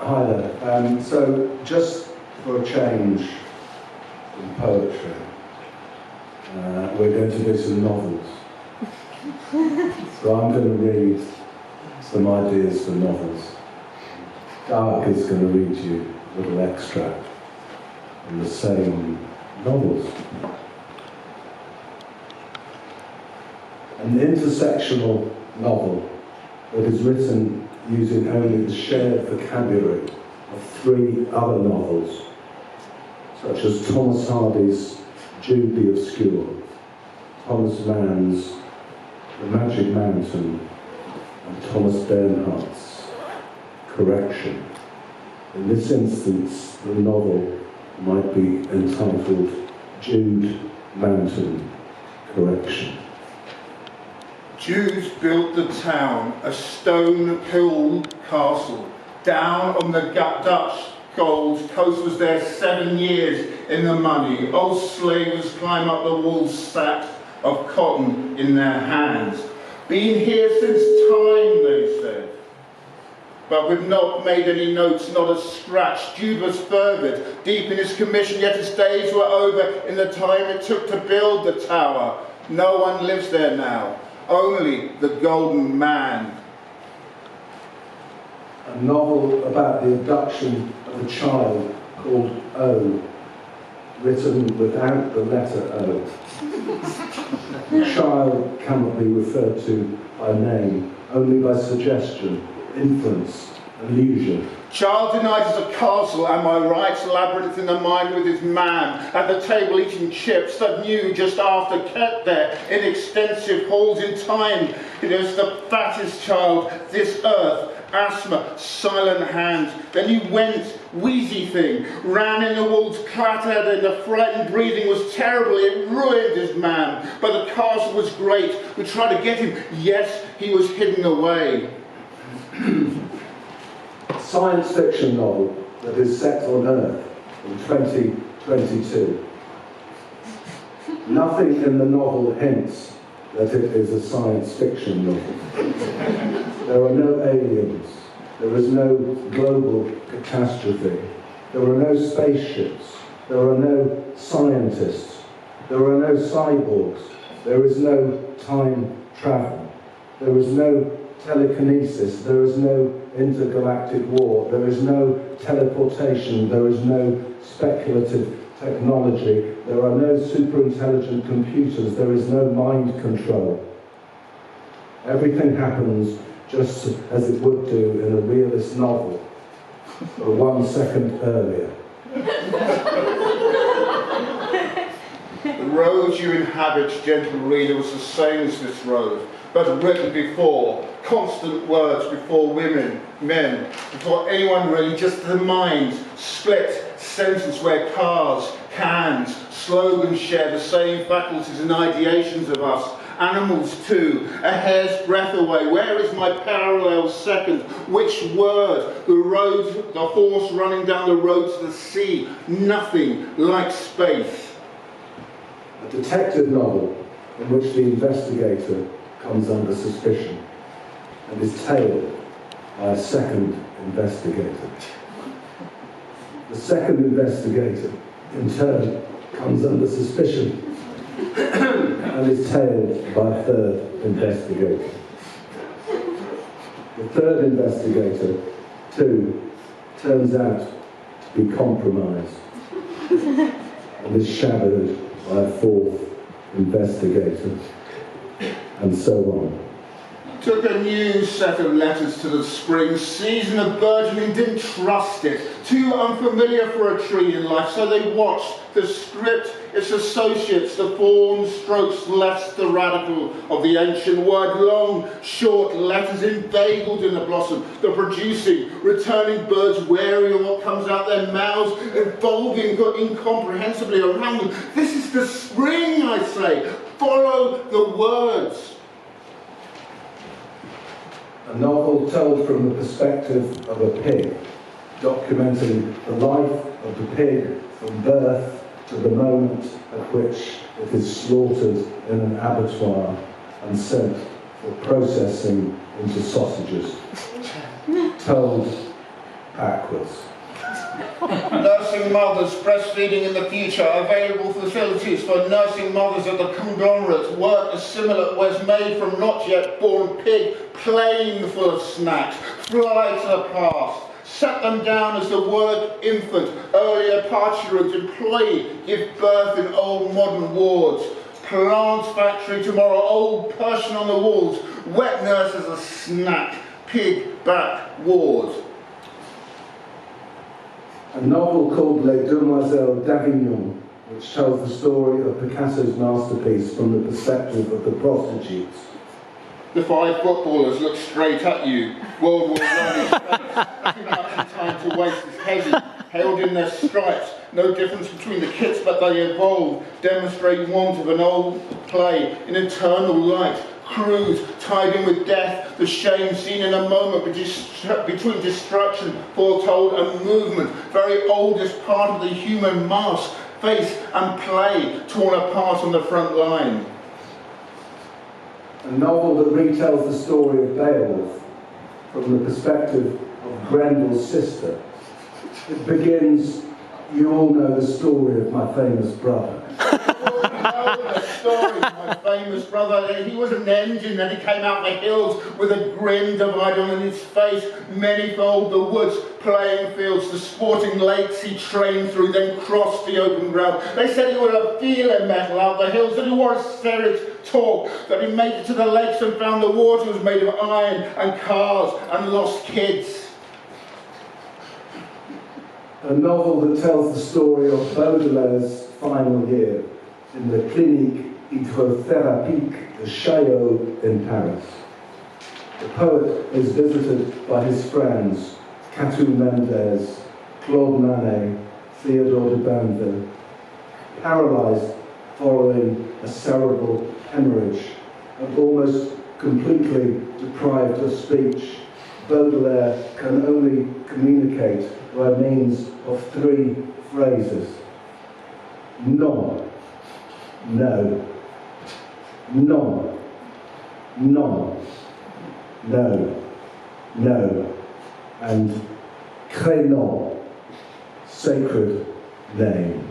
Hi there. So, just for a change in poetry, we're going to do some novels. So I'm going to read some ideas for novels. Dark is going to read you a little extract from the same novels. An intersectional novel that is written using only the shared vocabulary of 3 other novels, such as Thomas Hardy's Jude the Obscure, Thomas Mann's The Magic Mountain, and Thomas Bernhardt's Correction. In this instance, the novel might be entitled Jude Mountain Correction. Jude built the town, a stone hill castle. Down on the Dutch Gold Coast was there 7 years in the money. Old slavers climb up the walls, sacks of cotton in their hands. Been here since time, they said. But we've not made any notes, not a scratch. Jude was fervid, deep in his commission, yet his days were over in the time it took to build the tower. No one lives there now. Only the Golden Man. A novel about the abduction of a child called O, written without the letter O. The child cannot be referred to by name, only by suggestion, inference, allusion. Child denied as a castle, am I right? Labyrinth in the mind with his man, at the table eating chips that knew just after, kept there in extensive halls in time. It was the fattest child, this earth, asthma, silent hands. Then he went, wheezy thing, ran in the walls, clattered, and the frightened breathing was terrible. It ruined his man. But the castle was great. We tried to get him. Yes, he was hidden away. Science fiction novel that is set on Earth in 2022. Nothing in the novel hints that it is a science fiction novel. There are no aliens. There is no global catastrophe. There are no spaceships. There are no scientists. There are no cyborgs. There is no time travel. There is no telekinesis. There is no intergalactic war. There is no teleportation. There is no speculative technology. There are no superintelligent computers. There is no mind control. Everything happens just as it would do in a realist novel, but 1 second earlier. The road you inhabit, gentle reader, was the same as this road, but written before, constant words before women, men, before anyone really, just the mind, split sentence where cars, cans, slogans share the same faculties and ideations of us. Animals too, a hair's breadth away. Where is my parallel second? Which word? The road, the horse running down the road to the sea. Nothing like space. A detective novel in which the investigator comes under suspicion and is tailed by a second investigator. The second investigator, in turn, comes under suspicion and is tailed by a third investigator. The third investigator, too, turns out to be compromised and is shadowed by a fourth investigator, and so on. Took a new set of letters to the spring season of burgeoning, didn't trust it. Too unfamiliar for a tree in life, so they watched the script, its associates, the forms, strokes, less the radical of the ancient word. Long, short letters inveigled in the blossom, the producing, returning birds wary of what comes out their mouths, evolving incomprehensibly around them. This is the spring, I say. Follow the words. A novel told from the perspective of a pig, documenting the life of the pig from birth to the moment at which it is slaughtered in an abattoir and sent for processing into sausages. Told backwards. Nursing mothers, breastfeeding in the future, available facilities for nursing mothers at the conglomerate, work assimilate was made from not yet born pig, plain full of snacks, fly to the past, set them down as the word infant, earlier parturient, employee, give birth in old modern wards, plants factory tomorrow, old Persian on the walls, wet nurse as a snack, pig back ward. A novel called Les Demoiselles d'Avignon, which tells the story of Picasso's masterpiece from the perspective of the prostitutes. The 5 footballers look straight at you. World War I is too much time to waste is heavy, held in their stripes. No difference between the kits, but they evolve, demonstrate want of an old play in eternal light. Crude, tied in with death, the shame seen in a moment between destruction, foretold, and movement, very oldest part of the human mask, face and play, torn apart on the front line. A novel that retells the story of Beowulf from the perspective of Grendel's sister. It begins, you all know the story of my famous brother. The story of my famous brother. He was an engine, then he came out the hills with a grin divided on his face. Manyfold the woods, playing fields, the sporting lakes he trained through, then crossed the open ground. They said he would have feeling metal out the hills, that he wore a serried talk, that he made it to the lakes and found the water was made of iron and cars and lost kids. A novel that tells the story of Baudelaire's final year in the Clinique Hydrothérapique de Chaillot in Paris. The poet is visited by his friends Catou Mendes, Claude Manet, Theodore de Banville, paralysed following a cerebral hemorrhage and almost completely deprived of speech. Baudelaire can only communicate by means of 3 phrases. Non, no, non, non, no, no, and crénom, sacred name.